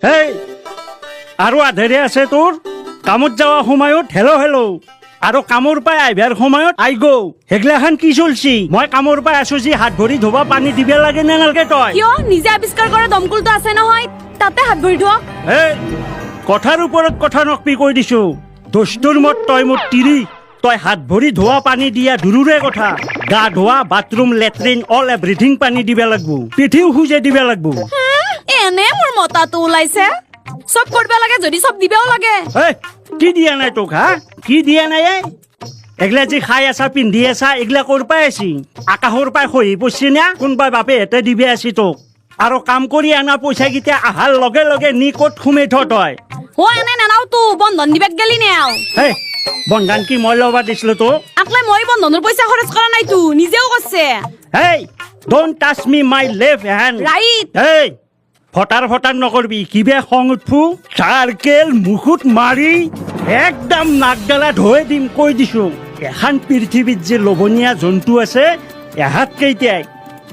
হেই আৰু আধেৰে আছে তোৰ কামত যাওয়া সময়ত হেলো হেলো আৰু কামৰ পাই আইভাৰ সময়ত আই গো হেগলাখান কি চলছি মই কামৰ পাই আছো যি হাত ভৰি ধোবা পানী দিবে লাগে নে নালগে তই কিয় নিজে আৱিষ্কাৰ কৰা দমকলটো আছে নহয় তাতে হাত ভৰি ধোৱা হেই কথাৰ ওপৰত কথা নকপি কৈ দিছো দস্তুৰ মত তই মোৰ তিৰি তই হাত ভৰি ধোৱা পানী দিয়া দূৰৰে কথা গা ধোৱা বাথৰুম লেট্ৰিন অল এভৰিথিং পানী দিবে লাগবো পিঠিও খুজে দিবে লাগবো এনে মোৰ মতাটো ওলাইছে সব কৰিব লাগে যদি সব দিবেও লাগে এই কি দিয়া নাই তোক হা কি দিয়া নাই এগলা যে খাই আছা পিন্ধি আছা এগলা কৰ পাই আছি আকাশৰ পাই খহি পৰছি না কোনবাই বাপে হেতে দিবে আছি তোক আৰু কাম কৰি আনা পইচা কেইটা আহাৰ লগে লগে নি ক'ত সোমাই থ তই ও এনে নানাও তো বন্ধন দিবেক গেলি নেও হেই বন্ধন কি মই ল'বা দিছিলো তোক আকলে মই বন্ধনৰ পইচা খৰচ কৰা নাই তো নিজেও কৰছে hey don't touch me my left hand right hey ফটাৰ ফটাৰ নকৰবি কিবে খং উঠফু চাৰ্কেল মুখত মাৰি একদম নাকডালা ধুই দিম কৈ দিছো এখন পৃথিৱীত যে লোভনীয়া জন্তু আছে এহাত কেইটাই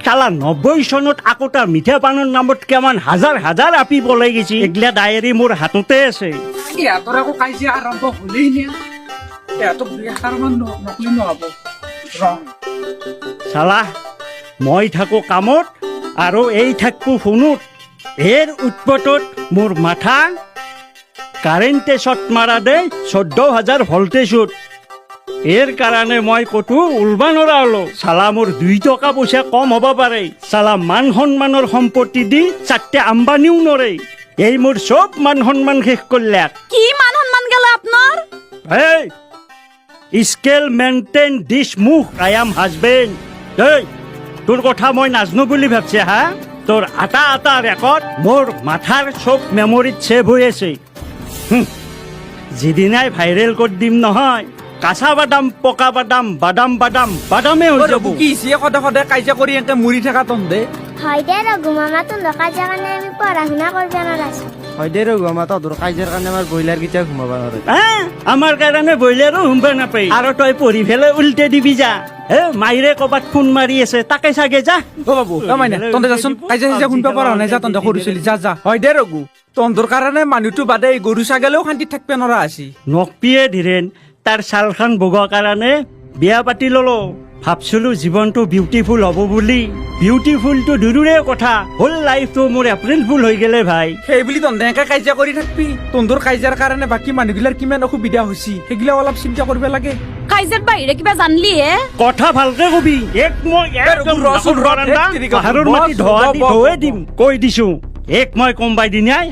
চালা 90 চনত আকোটা মিঠা পানৰ নামত কেমান হাজাৰ হাজাৰ আপি পলাই গেছি এগলা ডায়েৰী মোৰ হাততে আছে ইহঁতৰ আকৌ কাজিয়া আৰম্ভ হলেই নে ইহঁতক দুই এষাৰমান নকলি নহ'ব ৰং চালা মই থাকো কামত আৰু এই থাকবো ফোনত এৰ উৎপটত মোৰ মাথা কাৰেন্টে শট মাৰা দে 14,000 ভোল্টেজত এৰ কাৰণে মই কতো উলবা নৰা হলো চালা মোৰ 2 টকা পয়সা কম হব পাৰে চালা মান সন্মানৰ সম্পত্তি দি চাৰটে আম্বানিও নৰে এই মোর সব মান সন্মান শেষ করলাক কি মান সম্মান গেল আপনার এই স্কেল মেইনটেইন দিস মুখ আই এম হাজবেন্ড এই তোর কথা মই নাজনো বুলি ভাবছে হা তোর আটা আটা রেকর্ড মোর মাথার সব মেমোরিত সেভ হয়ে আছে যেদিনাই ভাইরেল করে দিম নহয় কাঁচা বাদাম পকা বাদাম বাদাম বাদাম বাদামে হৈ যাব কি সে সদায় সদায় কাজিয়া কৰি এনেকে মৰি থকা তন্দে হয় দে ৰঘু মামা তোৰ কাজিয়া কাৰণে আমি পঢ়া শুনা কৰিব নালাগে হয় দে ৰঘু মামা তহঁতৰ কাজিয়াৰ কাৰণে আমাৰ ব্ৰইলাৰ কেইটা ঘুমাব নোৱাৰে আমার কারণে বইলেরও হুমবা নাপাই আর তই পড়ি ফেলে উল্টে দিবি যা মাইরে কবাত ফোন মারি আছে তাকে চাগে যা অ বাবু মাইনা তন্দে যাচোন কাজিয়া চাজিয়া শুনবা পৰা নাই যা তন্দে সৰু চলি যা যা হয় দে ৰঘু তন্দৰ কাৰণে মানুহটো বাদে গৰু ছাগলেও শান্তিত থাকিব নোৱাৰা আছি নকপিয়ে ধীৰেন তাৰ শালখান বগোৱা কাৰণে বিয়া পাতি ললো ভাবছিলো জীৱনটো বিউটিফুল হ'ব বুলি বিউটিফুলটো দূৰৰে কথা হোল লাইফটো মোৰ এপ্ৰিল ফুল হৈ গেলে ভাই সেই বুলি তন্দে এনেকে কাজিয়া কৰি থাকবি তন্দৰ কাজিয়াৰ কাৰণে বাকী মানুহগিলাৰ কিমান অসুবিধা হৈছে সেইগিলা অলপ চিন্তা কৰিব লাগে কাইজেৰ বাহিৰে কিবা জানলি হে কথা ভালকে কবি এক মই একদম ৰচোন, পাহাৰৰ মাটি ধোৱা দি ধুৱে দিম কৈ দিছো এক মই কম বাই দিনাই